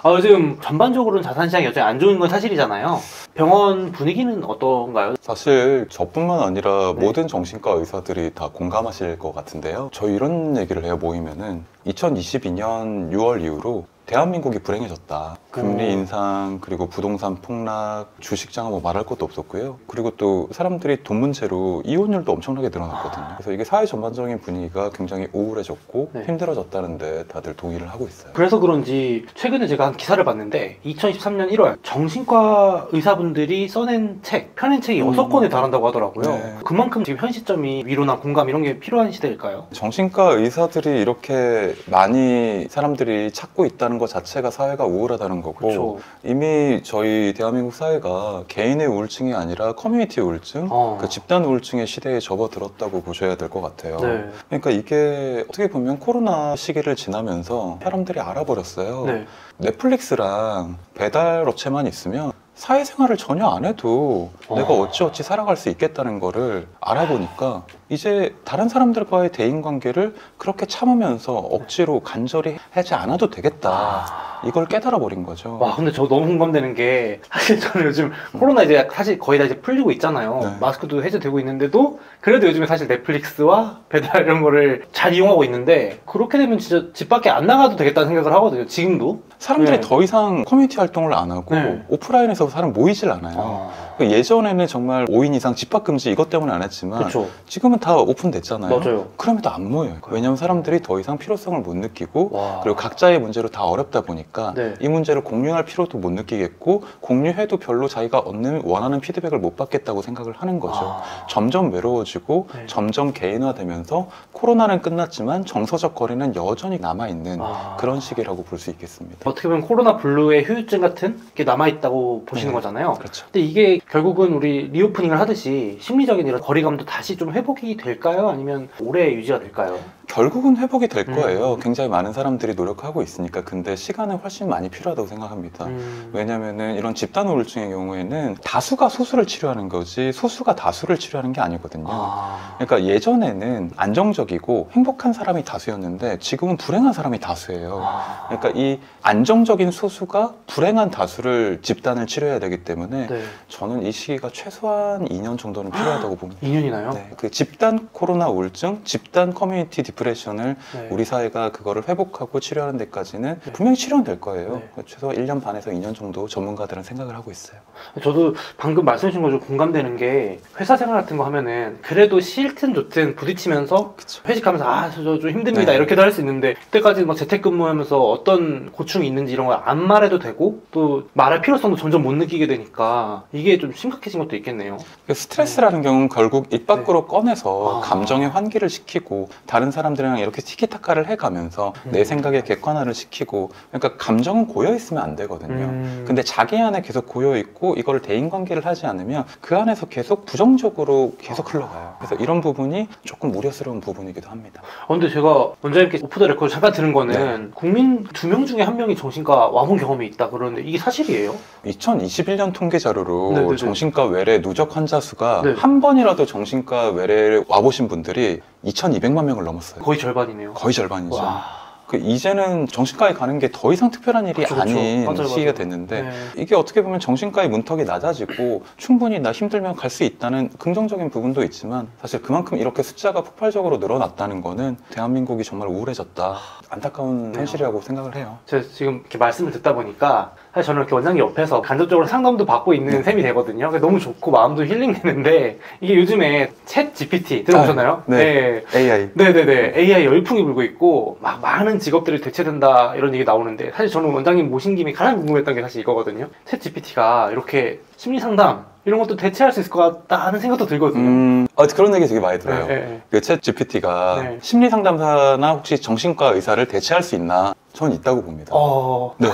요즘 전반적으로는 자산시장이 여전히 안 좋은 건 사실이잖아요. 병원 분위기는 어떤가요? 사실 저뿐만 아니라 네. 모든 정신과 의사들이 다 공감하실 것 같은데요. 저희 이런 얘기를 해요, 모이면은. 2022년 6월 이후로 대한민국이 불행해졌다. 금리 인상, 그리고 부동산 폭락, 주식장은 뭐 말할 것도 없었고요. 그리고 또 사람들이 돈 문제로 이혼율도 엄청나게 늘어났거든요. 그래서 이게 사회 전반적인 분위기가 굉장히 우울해졌고 네. 힘들어졌다는데 다들 동의를 하고 있어요. 그래서 그런지 최근에 제가 한 기사를 봤는데 2023년 1월 정신과 의사분들이 써낸 책, 펴낸 책이 6권에 달한다고 하더라고요. 네. 그만큼 지금 현 시점이 위로나 공감 이런 게 필요한 시대일까요? 정신과 의사들이 이렇게 많이 사람들이 찾고 있다는 것 자체가 사회가 우울하다는 거고, 그쵸. 이미 저희 대한민국 사회가 개인의 우울증이 아니라 커뮤니티 우울증, 그 집단 우울증의 시대에 접어들었다고 보셔야 될 것 같아요. 네. 그러니까 이게 어떻게 보면 코로나 시기를 지나면서 사람들이 알아버렸어요. 네. 넷플릭스랑 배달업체만 있으면 사회생활을 전혀 안 해도 내가 어찌어찌 살아갈 수 있겠다는 거를 알아보니까 이제 다른 사람들과의 대인관계를 그렇게 참으면서 억지로 간절히 하지 않아도 되겠다. 이걸 깨달아 버린 거죠. 와, 근데 저 너무 공감되는 게 사실 저는 요즘 코로나 이제 사실 거의 다 이제 풀리고 있잖아요. 네. 마스크도 해제되고 있는데도 그래도 요즘에 사실 넷플릭스와 배달 이런 거를 잘 이용하고 있는데 그렇게 되면 진짜 집 밖에 안 나가도 되겠다는 생각을 하거든요. 지금도. 사람들이 네. 더 이상 커뮤니티 활동을 안 하고 네. 오프라인에서 사람 모이질 않아요. 예전에는 정말 5인 이상 집합 금지 이것 때문에 안 했지만 그렇죠. 지금은 다 오픈됐잖아요. 맞아요. 그럼에도 안 모여요. 왜냐하면 사람들이 더 이상 필요성을 못 느끼고 와. 그리고 각자의 문제로 다 어렵다 보니까 네. 이 문제를 공유할 필요도 못 느끼겠고 공유해도 별로 자기가 원하는 피드백을 못 받겠다고 생각을 하는 거죠. 점점 외로워지고 네. 점점 개인화되면서 코로나는 끝났지만 정서적 거리는 여전히 남아있는 그런 시기라고 볼 수 있겠습니다. 어떻게 보면 코로나 블루의 후유증 같은 게 남아있다고 보시는 네. 거잖아요. 그렇죠. 근데 이게 결국은 우리 리오프닝을 하듯이 심리적인 이런 거리감도 다시 좀 회복이 될까요? 아니면 오래 유지가 될까요? 결국은 회복이 될 거예요. 굉장히 많은 사람들이 노력하고 있으니까. 근데 시간은 훨씬 많이 필요하다고 생각합니다. 왜냐면은 이런 집단 우울증의 경우에는 다수가 소수를 치료하는 거지 소수가 다수를 치료하는 게 아니거든요. 그러니까 예전에는 안정적이고 행복한 사람이 다수였는데 지금은 불행한 사람이 다수예요. 그러니까 이 안정적인 소수가 불행한 다수를 집단을 치료해야 되기 때문에 네. 저는 이 시기가 최소한 2년 정도는 필요하다고 봅니다. 2년이나요? 네, 그 집단 코로나 우울증, 집단 커뮤니티 디프레션을 네. 우리 사회가 그거를 회복하고 치료하는 데까지는 분명히 치료는 될 거예요. 네. 최소 1년 반에서 2년 정도 전문가들은 생각을 하고 있어요. 저도 방금 말씀해 주신 거 좀 공감되는 게 회사 생활 같은 거 하면은 그래도 싫든 좋든 부딪히면서 그쵸. 회식하면서 저 좀 힘듭니다 네. 이렇게도 할 수 있는데 그때까지 막 재택근무하면서 어떤 고충이 있는지 이런 걸 안 말해도 되고 또 말할 필요성도 점점 못 느끼게 되니까 이게 좀 심각해진 것도 있겠네요. 스트레스라는 경우는 결국 입 밖으로 꺼내서 아. 감정의 환기를 시키고 다른 사람들이랑 이렇게 티키타카를 해가면서 내 생각의 객관화를 시키고 그러니까 감정은 고여있으면 안 되거든요. 근데 자기 안에 계속 고여있고 이거를 대인관계를 하지 않으면 그 안에서 계속 부정적으로 계속 흘러가요. 그래서 이런 부분이 조금 우려스러운 부분이기도 합니다. 근데 제가 원장님께 오프 더 레코드 잠깐 들은 거는 국민 2명 중에 1명이 정신과 와본 경험이 있다 그러는데 이게 사실이에요? 2021년 통계 자료로 네네네. 정신과 외래 누적 환자 수가 네. 한 번이라도 정신과 외래에 와보신 분들이 2,200만 명을 넘었어요. 거의 절반이네요. 거의 절반이죠. 와. 이제는 정신과에 가는 게 더 이상 특별한 일이 그쵸. 아닌 맞아요, 시기가 맞아요. 됐는데 네. 이게 어떻게 보면 정신과의 문턱이 낮아지고 충분히 나 힘들면 갈 수 있다는 긍정적인 부분도 있지만 사실 그만큼 이렇게 숫자가 폭발적으로 늘어났다는 거는 대한민국이 정말 우울해졌다. 안타까운 현실이라고 생각을 해요. 제가 지금 이렇게 말씀을 듣다 보니까 사실 저는 이렇게 원장님 옆에서 간접적으로 상담도 받고 있는 셈이 되거든요. 그래서 너무 좋고 마음도 힐링되는데 이게 요즘에 챗 GPT 들어보셨나요? 네. AI. 네네네. AI 열풍이 불고 있고 막 많은 직업들이 대체된다 이런 얘기 나오는데 사실 저는 원장님 모신 김에 가장 궁금했던 게 사실 이거거든요. 챗 GPT가 이렇게 심리 상담 이런 것도 대체할 수 있을 것 같다 하는 생각도 들거든요. 그런 얘기 되게 많이 들어요. 네. 그 챗 GPT가 네. 심리 상담사나 혹시 정신과 의사를 대체할 수 있나? 전 있다고 봅니다. 네.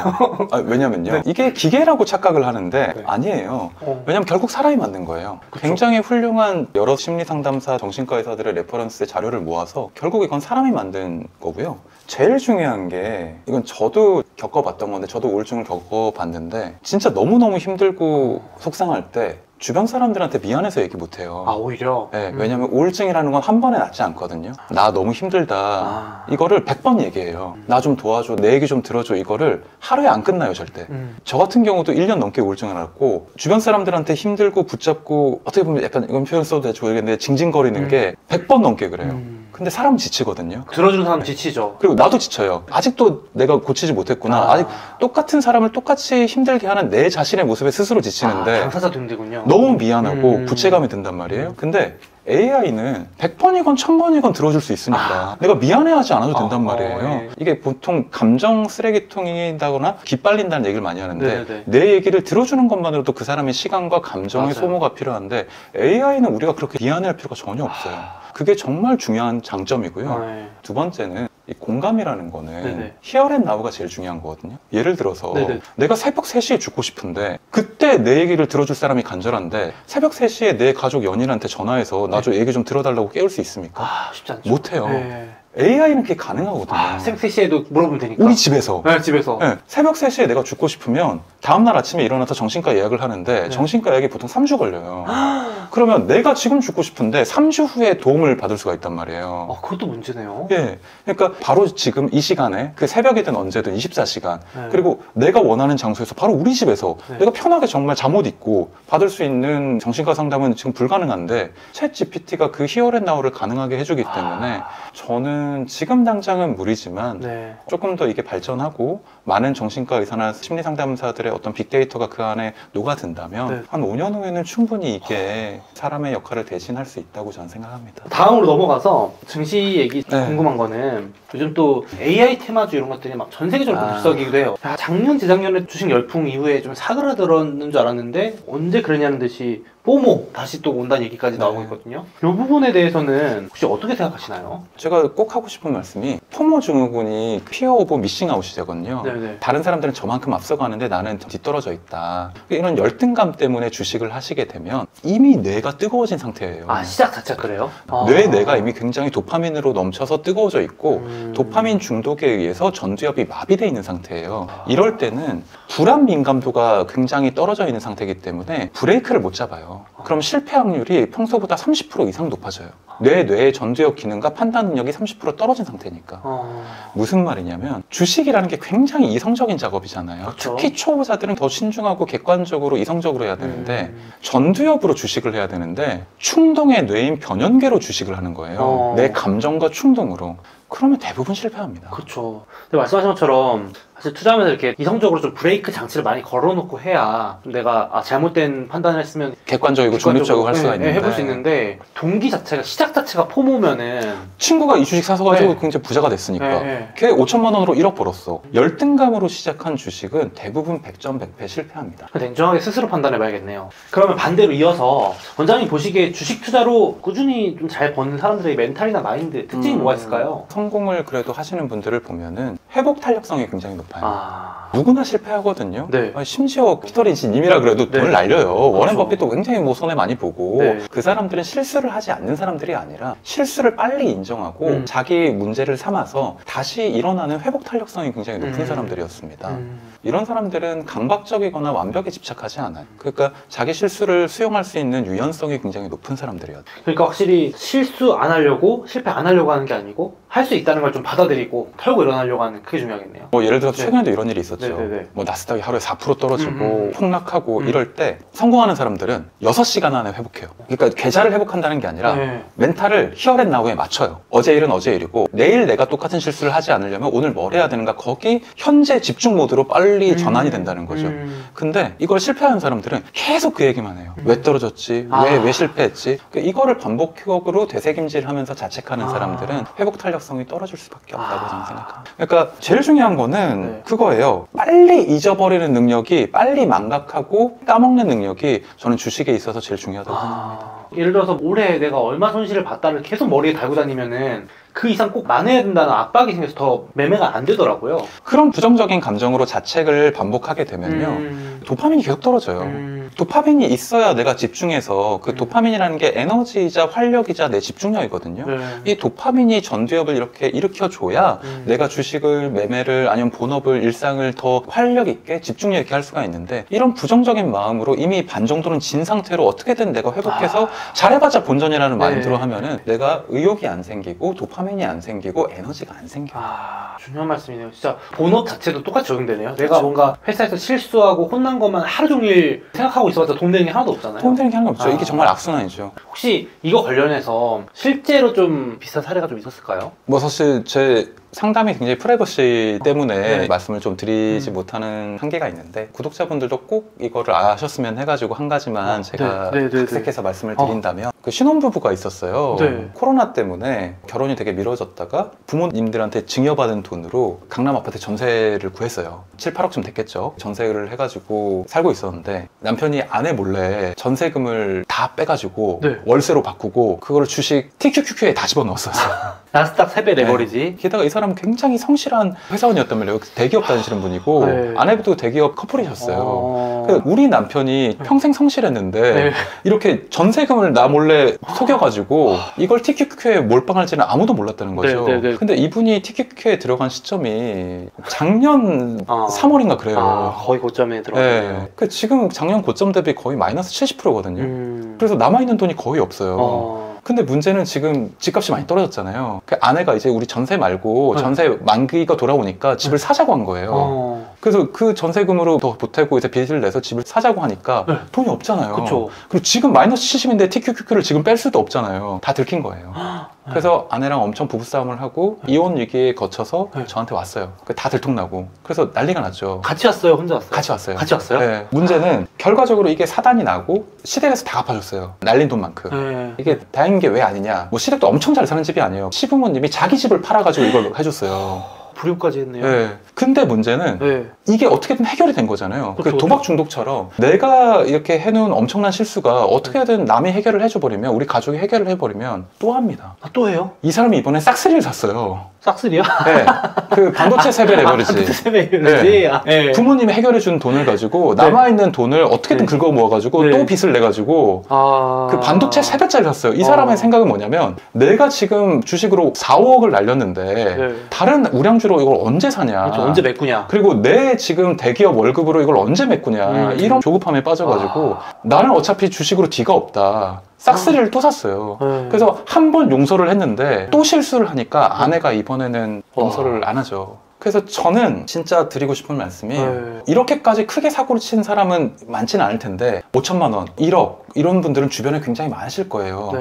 왜냐면요. 네. 이게 기계라고 착각을 하는데 네. 아니에요. 왜냐면 결국 사람이 만든 거예요. 그쵸. 굉장히 훌륭한 여러 심리 상담사, 정신과 의사들의 레퍼런스 자료를 모아서 결국 이건 사람이 만든 거고요. 제일 중요한 게 이건 저도 겪어봤던 건데 저도 우울증을 겪어봤는데 진짜 너무너무 힘들고 속상할 때 주변 사람들한테 미안해서 얘기 못해요. 아, 오히려? 네, 왜냐면 우울증이라는 건 한 번에 낫지 않거든요. 나 너무 힘들다. 이거를 100번 얘기해요. 나 좀 도와줘. 내 얘기 좀 들어줘. 이거를 하루에 안 끝나요, 절대. 저 같은 경우도 1년 넘게 우울증을 앓았고 주변 사람들한테 힘들고 붙잡고 어떻게 보면 약간 이건 표현 써도 될지 모르겠는데 징징거리는 게 100번 넘게 그래요. 근데 사람은 지치거든요. 들어주는 사람 지치죠. 그리고 나도 지쳐요. 아직도 내가 고치지 못했구나. 아직 똑같은 사람을 똑같이 힘들게 하는 내 자신의 모습에 스스로 지치는데 당사자도 힘들군요. 너무 미안하고 부채감이 든단 말이에요. 근데 AI는 100번이건 1000번이건 들어줄 수 있으니까 내가 미안해하지 않아도 된단 말이에요. 예. 이게 보통 감정 쓰레기통이다거나 기빨린다는 얘기를 많이 하는데 네네. 내 얘기를 들어주는 것만으로도 그 사람의 시간과 감정의 맞아요. 소모가 필요한데 AI는 우리가 그렇게 미안해할 필요가 전혀 없어요. 그게 정말 중요한 장점이고요. 네. 두 번째는 이 공감이라는 거는 네네. 히어앤나우가 제일 중요한 거거든요. 예를 들어서 네네. 내가 새벽 3시에 죽고 싶은데 그때 내 얘기를 들어줄 사람이 간절한데 새벽 3시에 내 가족 연인한테 전화해서 나 좀 얘기 좀 들어달라고 깨울 수 있습니까? 쉽지 않죠. 못해요. 네. AI는 그게 가능하거든요. 새벽 3시에도 물어보면 되니까. 우리 집에서. 네, 집에서. 네, 새벽 3시에 내가 죽고 싶으면 다음날 아침에 일어나서 정신과 예약을 하는데 정신과 예약이 보통 3주 걸려요. 그러면 내가 지금 죽고 싶은데 3주 후에 도움을 받을 수가 있단 말이에요. 그것도 문제네요. 예. 그러니까 바로 지금 이 시간에 그 새벽이든 언제든 24시간 네. 그리고 내가 원하는 장소에서 바로 우리 집에서 네. 내가 편하게 정말 잠옷 입고 받을 수 있는 정신과 상담은 지금 불가능한데 챗 GPT가 그 히어앤나우를 가능하게 해주기 때문에 저는 지금 당장은 무리지만 네. 조금 더 이게 발전하고 많은 정신과 의사나 심리상담사들의 어떤 빅데이터가 그 안에 녹아든다면 네. 한 5년 후에는 충분히 이게 사람의 역할을 대신할 수 있다고 저는 생각합니다. 다음으로 넘어가서 증시 얘기 네. 궁금한 거는 요즘 또 AI 테마주 이런 것들이 막 전 세계적으로 아. 급서기기도 해요. 작년, 재작년에 주식 열풍 이후에 좀 사그라들었는 줄 알았는데 언제 그러냐는 듯이 포모 다시 또 온다는 얘기까지 나오고 네. 있거든요. 이 부분에 대해서는 혹시 어떻게 생각하시나요? 제가 꼭 하고 싶은 말씀이 포모 증후군이 피어 오브 미싱 아웃이거든요. 네네. 다른 사람들은 저만큼 앞서가는데 나는 뒤떨어져 있다. 이런 열등감 때문에 주식을 하시게 되면 이미 뇌가 뜨거워진 상태예요. 시작 자체가 그래요? 뇌가 이미 굉장히 도파민으로 넘쳐서 뜨거워져 있고 도파민 중독에 의해서 전두엽이 마비되어 있는 상태예요. 이럴 때는 불안 민감도가 굉장히 떨어져 있는 상태이기 때문에 브레이크를 못 잡아요. 그럼 실패 확률이 평소보다 30% 이상 높아져요. 뇌의 전두엽 기능과 판단 능력이 30% 떨어진 상태니까. 무슨 말이냐면 주식이라는 게 굉장히 이성적인 작업이잖아요. 그렇죠. 특히 초보자들은 더 신중하고 객관적으로 이성적으로 해야 되는데 전두엽으로 주식을 해야 되는데 충동의 뇌인 변연계로 주식을 하는 거예요. 내 감정과 충동으로. 그러면 대부분 실패합니다. 그렇죠. 근데 말씀하신 것처럼 사실 투자하면서 이렇게 이성적으로 좀 브레이크 장치를 많이 걸어놓고 해야 내가 잘못된 판단을 했으면 객관적이고 중립적으로 할 수가 있는데 해볼 수 있는데 동기 자체가 시작 자체가 포모면은 친구가 이 주식 사서 가지고 네. 굉장히 부자가 됐으니까 네. 걔 5천만 원으로 1억 벌었어. 열등감으로 시작한 주식은 대부분 100점 100패 실패합니다. 냉정하게 스스로 판단해봐야겠네요. 그러면 반대로 이어서 원장님 보시기에 주식 투자로 꾸준히 좀 잘 버는 사람들의 멘탈이나 마인드 특징이 뭐가 있을까요? 성공을 그래도 하시는 분들을 보면은 회복 탄력성이 굉장히 높아요. 누구나 실패하거든요. 네. 심지어 피터 린치 님이라 그래도 네. 돈을 날려요. 워렌 그렇죠. 버핏도 굉장히 손해 많이 보고 네. 그 사람들은 실수를 하지 않는 사람들이 아니라 실수를 빨리 인정하고 자기 문제를 삼아서 다시 일어나는 회복 탄력성이 굉장히 높은 사람들이었습니다. 이런 사람들은 강박적이거나 완벽에 집착하지 않아요. 그러니까 자기 실수를 수용할 수 있는 유연성이 굉장히 높은 사람들이었죠. 그러니까 확실히 실수 안 하려고 실패 안 하려고 하는 게 아니고 할 수 있다는 걸 좀 받아들이고 털고 일어나려고 하는 그게 중요하겠네요. 예를 들어서 최근에도 이런 일이 있었죠. 네네네. 나스닥이 하루에 4% 떨어지고 폭락하고 이럴 때 성공하는 사람들은 6시간 안에 회복해요. 그러니까 계좌를 회복한다는 게 아니라 멘탈을 히어앤나우에 맞춰요. 어제 일은 어제 일이고 내일 내가 똑같은 실수를 하지 않으려면 오늘 뭘 해야 되는가 거기 현재 집중 모드로 빨리 전환이 된다는 거죠. 근데 이걸 실패하는 사람들은 계속 그 얘기만 해요. 왜 떨어졌지? 왜 실패했지? 그러니까 이거를 반복적으로 되새김질하면서 자책하는 사람들은 회복 탄력성이 떨어질 수밖에 없다고 저는 생각합니다. 그러니까 제일 중요한 거는 그거예요. 빨리 잊어버리는 능력이 빨리 망각하고 까먹는 능력이 저는 주식에 있어서 제일 중요하다고 생각합니다. 예를 들어서 올해 내가 얼마 손실을 봤다를 계속 머리에 달고 다니면은 그 이상 꼭 만회해야 된다는 압박이 생겨서 더 매매가 안 되더라고요. 그런 부정적인 감정으로 자책을 반복하게 되면요 도파민이 계속 떨어져요. 도파민이 있어야 내가 집중해서 그 도파민이라는 게 에너지이자 활력이자 내 집중력이거든요. 이 도파민이 전두엽을 이렇게 일으켜줘야 내가 주식을, 매매를, 아니면 본업을, 일상을 더 활력 있게, 집중력 있게 할 수가 있는데, 이런 부정적인 마음으로 이미 반 정도는 진 상태로 어떻게든 내가 회복해서 잘해봤자 본전이라는 마인드로 하면은 내가 의욕이 안 생기고 도파민이 안 생기고 에너지가 안 생겨요. 중요한 말씀이네요. 진짜 본업 자체도 똑같이 적용되네요. 내가 뭔가 회사에서 실수하고 혼난 것만 하루 종일 생각하고 있어봤자 돈 되는 게 하나도 없잖아요. 돈 되는 게 하나도 없죠. 이게 정말 악순환이죠. 혹시 이거 관련해서 실제로 좀 비슷한 사례가 좀 있었을까요? 뭐 사실 제 상담이 굉장히 프라이버시 때문에 말씀을 좀 드리지 못하는 한계가 있는데, 구독자분들도 꼭 이거를 아셨으면 해가지고 한 가지만 제가 각색해서 말씀을 드린다면, 그 신혼부부가 있었어요. 코로나 때문에 결혼이 되게 미뤄졌다가 부모님들한테 증여받은 돈으로 강남 아파트 전세를 구했어요. 7, 8억쯤 됐겠죠. 전세를 해가지고 살고 있었는데, 남편이 아내 몰래 전세금을 다 빼가지고 월세로 바꾸고 그거를 주식 TQQQ에 다 집어넣었었어요. 나스닥 3배 내버리지. 게다가 이 사람은 굉장히 성실한 회사원이었단 말이에요. 대기업 다니시는 분이고 아내도 대기업 커플이셨어요. 그래서 우리 남편이 평생 성실했는데 이렇게 전세금을 나 몰래 속여가지고 이걸 TQQ에 몰빵할지는 아무도 몰랐다는 거죠. 근데 이분이 TQQ에 들어간 시점이 작년 3월인가 그래요. 거의 고점에 들어갔네요. 지금 작년 고점 대비 거의 마이너스 70%거든요. 그래서 남아있는 돈이 거의 없어요. 근데 문제는 지금 집값이 많이 떨어졌잖아요. 그 아내가 이제 우리 전세 말고 전세 만기가 돌아오니까 집을 사자고 한 거예요. 그래서 그 전세금으로 더 보태고 이제 빚을 내서 집을 사자고 하니까 돈이 없잖아요. 그쵸. 그리고 지금 마이너스 70인데 TQQQ를 지금 뺄 수도 없잖아요. 다 들킨 거예요. 그래서 아내랑 엄청 부부싸움을 하고 이혼 위기에 거쳐서 저한테 왔어요. 다 들통나고. 그래서 난리가 났죠. 같이 왔어요? 혼자 왔어요? 같이 왔어요. 같이 왔어요? 네. 문제는 결과적으로 이게 사단이 나고 시댁에서 다 갚아줬어요. 날린 돈만큼. 이게 다행인 게 왜 아니냐. 뭐 시댁도 엄청 잘 사는 집이 아니에요. 시부모님이 자기 집을 팔아가지고 이걸 해줬어요. 불효까지 했네요. 근데 문제는 이게 어떻게든 해결이 된 거잖아요. 그 도박 중독처럼 내가 이렇게 해놓은 엄청난 실수가 어떻게든 남이 해결을 해줘버리면, 우리 가족이 해결을 해버리면 또 합니다. 또 해요? 이 사람이 이번에 싹쓸이를 샀어요. 싹쓸이요? 그 반도체 세배 레버리지. 반도체 세배 레버리지. 부모님이 해결해준 돈을 가지고 남아있는 돈을 어떻게든 긁어 모아가지고 또 빚을 내가지고 그 반도체 세배짜리 샀어요. 이 사람의 생각은 뭐냐면, 내가 지금 주식으로 4, 5억을 날렸는데 다른 우량주로 이걸 언제 사냐. 그렇죠. 언제 메꾸냐. 그리고 내 지금 대기업 월급으로 이걸 언제 메꾸냐. 이런 조급함에 빠져가지고 나는 어차피 주식으로 뒤가 없다. 싹쓸이를 또 샀어요. 그래서 한 번 용서를 했는데 또 실수를 하니까 아내가 이번에는 용서를 안 하죠. 그래서 저는 진짜 드리고 싶은 말씀이, 이렇게까지 크게 사고를 친 사람은 많지는 않을 텐데 5천만 원, 1억 이런 분들은 주변에 굉장히 많으실 거예요.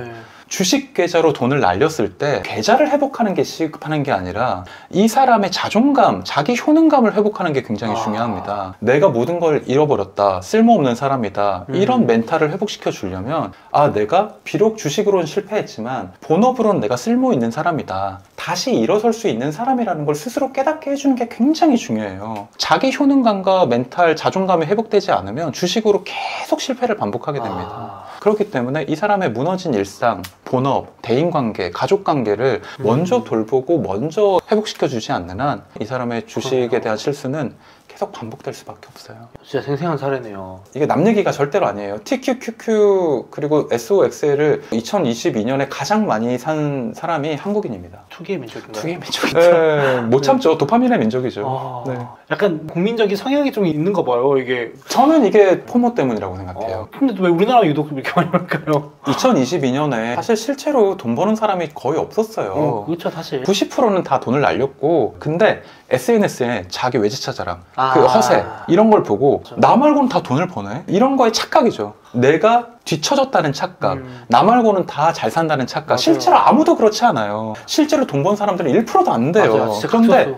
주식 계좌로 돈을 날렸을 때 계좌를 회복하는 게 시급하는 게 아니라 이 사람의 자존감, 자기 효능감을 회복하는 게 굉장히 중요합니다. 내가 모든 걸 잃어버렸다, 쓸모없는 사람이다, 이런 멘탈을 회복시켜 주려면, 내가 비록 주식으로는 실패했지만 본업으로는 내가 쓸모 있는 사람이다, 다시 일어설 수 있는 사람이라는 걸 스스로 깨닫게 해주는 게 굉장히 중요해요. 자기 효능감과 멘탈, 자존감이 회복되지 않으면 주식으로 계속 실패를 반복하게 됩니다. 그렇기 때문에 이 사람의 무너진 일상, 본업, 대인관계, 가족관계를 먼저 돌보고 먼저 회복시켜주지 않는 한 이 사람의 주식에 대한 실수는 계속 반복될 수밖에 없어요. 진짜 생생한 사례네요. 이게 남 얘기가 절대로 아니에요. TQQQ 그리고 SOXL을 2022년에 가장 많이 산 사람이 한국인입니다. 투기의 민족인가요? 투기의 민족이죠. 못 참죠. 도파민의 민족이죠. 약간 국민적인 성향이 좀 있는 거 봐요, 이게. 저는 이게 포모 때문이라고 생각해요. 근데 왜 우리나라 유독 이렇게 많이 올까요? 2022년에 사실 실제로 돈 버는 사람이 거의 없었어요. 그렇죠, 사실. 90%는 다 돈을 날렸고, 근데 SNS에 자기 외제차 자랑, 그 허세, 이런 걸 보고 나 말고는 다 돈을 버네? 이런 거에 착각이죠. 내가 뒤처졌다는 착각, 나 말고는 다 잘 산다는 착각. 실제로 아무도 그렇지 않아요. 실제로 돈 번 사람들은 1%도 안 돼요. 그런데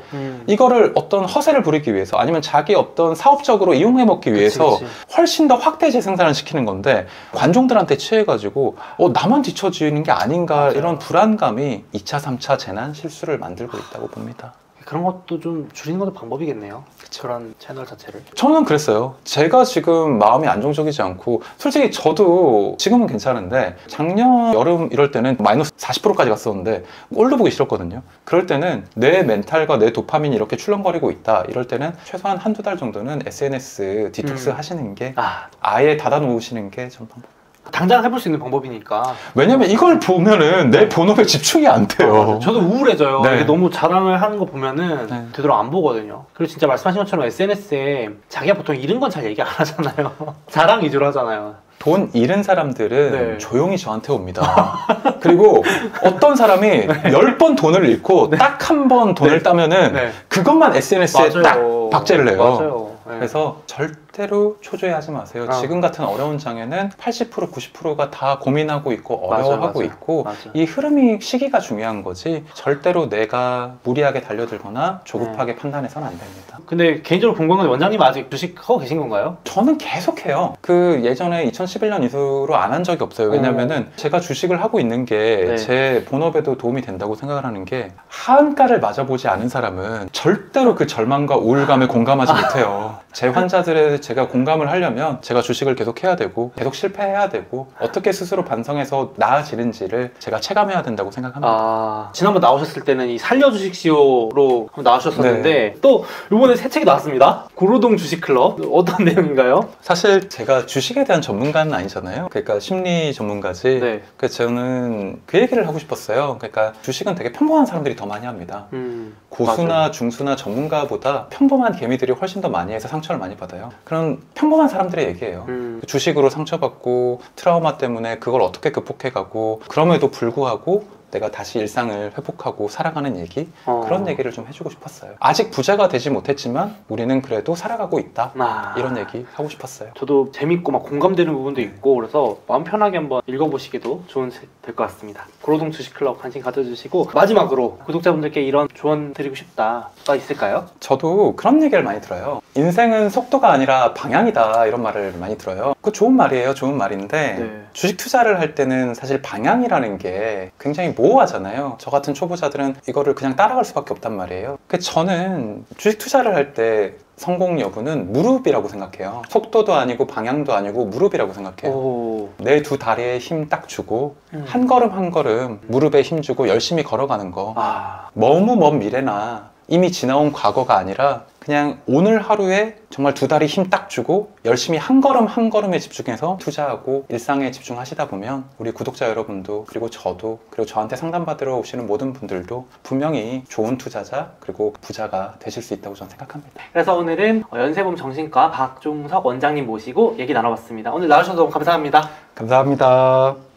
이거를 어떤 허세를 부리기 위해서, 아니면 자기 어떤 사업적으로 이용해 먹기 위해서 훨씬 더 확대 재생산을 시키는 건데, 관종들한테 취해가지고 나만 뒤처지는 게 아닌가, 이런 불안감이 2차, 3차 재난 실수를 만들고 있다고 봅니다. 그런 것도 좀 줄이는 것도 방법이겠네요. 그런 채널 자체를. 저는 그랬어요. 제가 지금 마음이 안정적이지 않고 솔직히 저도 지금은 괜찮은데 작년 여름 이럴 때는 마이너스 40%까지 갔었는데 꼴도 보기 싫었거든요. 그럴 때는 내 멘탈과 내 도파민이 이렇게 출렁거리고 있다. 이럴 때는 최소한 한두 달 정도는 SNS 디톡스 하시는 게 아예 닫아놓으시는 게 전 방법. 당장 해볼 수 있는 방법이니까. 왜냐면 이걸 보면은 내 본업에 집중이 안 돼요. 저도 우울해져요. 네. 이게 너무 자랑을 하는 거 보면은 네. 되도록 안 보거든요. 그리고 진짜 말씀하신 것처럼 SNS에 자기가 보통 잃은 건 잘 얘기 안 하잖아요. 자랑 위주로 하잖아요. 돈 잃은 사람들은 네. 조용히 저한테 옵니다. 그리고 어떤 사람이 10번 돈을 잃고 딱 한 번 돈을 따면은 그것만 SNS에 맞아요. 딱 박제를 해요. 맞아요. 그래서 절대로 초조해하지 마세요. 지금 같은 어려운 장에는 80%, 90%가 다 고민하고 있고 어려워하고 있고 이 흐름이 시기가 중요한 거지 절대로 내가 무리하게 달려들거나 조급하게 판단해서는 안 됩니다. 근데 개인적으로 궁금한 건 원장님 아직 주식 하고 계신 건가요? 저는 계속해요. 그 예전에 2011년 이후로 안 한 적이 없어요. 왜냐면은 제가 주식을 하고 있는 게 제 본업에도 도움이 된다고 생각을 하는 게 하한가를 맞아보지 않은 사람은 절대로 그 절망과 우울감에 공감하지 못해요. 제 환자들에 제가 공감을 하려면 제가 주식을 계속 해야 되고 계속 실패해야 되고 어떻게 스스로 반성해서 나아지는지를 제가 체감해야 된다고 생각합니다. 지난번 나오셨을 때는 이 살려주식시오로 나오셨었는데 또 이번에 새 책이 나왔습니다. 고로동 주식클럽. 어떤 내용인가요? 사실 제가 주식에 대한 전문가는 아니잖아요. 그러니까 심리 전문가지. 그래서 저는 그 얘기를 하고 싶었어요. 그러니까 주식은 되게 평범한 사람들이 더 많이 합니다. 고수나 중수나 전문가보다 평범한 개미들이 훨씬 더 많이 해서 상처를 많이 받아요. 그런 평범한 사람들의 얘기예요. 주식으로 상처받고 트라우마 때문에 그걸 어떻게 극복해가고 그럼에도 불구하고 내가 다시 일상을 회복하고 살아가는 얘기 그런 얘기를 좀 해주고 싶었어요. 아직 부자가 되지 못했지만 우리는 그래도 살아가고 있다. 이런 얘기 하고 싶었어요. 저도 재밌고 막 공감되는 부분도 있고 그래서 마음 편하게 한번 읽어보시기도 좋은 책 될 것 같습니다. 고로동 주식클럽 관심 가져주시고 마지막으로 구독자분들께 이런 조언 드리고 싶다가 있을까요? 저도 그런 얘기를 많이 들어요. 인생은 속도가 아니라 방향이다 이런 말을 많이 들어요. 그 좋은 말이에요. 좋은 말인데 주식 투자를 할 때는 사실 방향이라는 게 굉장히 모호하잖아요. 저 같은 초보자들은 이거를 그냥 따라갈 수밖에 없단 말이에요. 저는 주식 투자를 할 때 성공 여부는 무릎이라고 생각해요. 속도도 아니고 방향도 아니고 무릎이라고 생각해요. 내 두 다리에 힘 딱 주고 한 걸음 한 걸음 무릎에 힘 주고 열심히 걸어가는 거. 너무 먼 미래나 이미 지나온 과거가 아니라 그냥 오늘 하루에 정말 두 다리 힘 딱 주고 열심히 한 걸음 한 걸음에 집중해서 투자하고 일상에 집중하시다 보면 우리 구독자 여러분도 그리고 저도 그리고 저한테 상담받으러 오시는 모든 분들도 분명히 좋은 투자자 그리고 부자가 되실 수 있다고 저는 생각합니다. 그래서 오늘은 연세범 정신과 박종석 원장님 모시고 얘기 나눠봤습니다. 오늘 나와주셔서 너무 감사합니다. 감사합니다.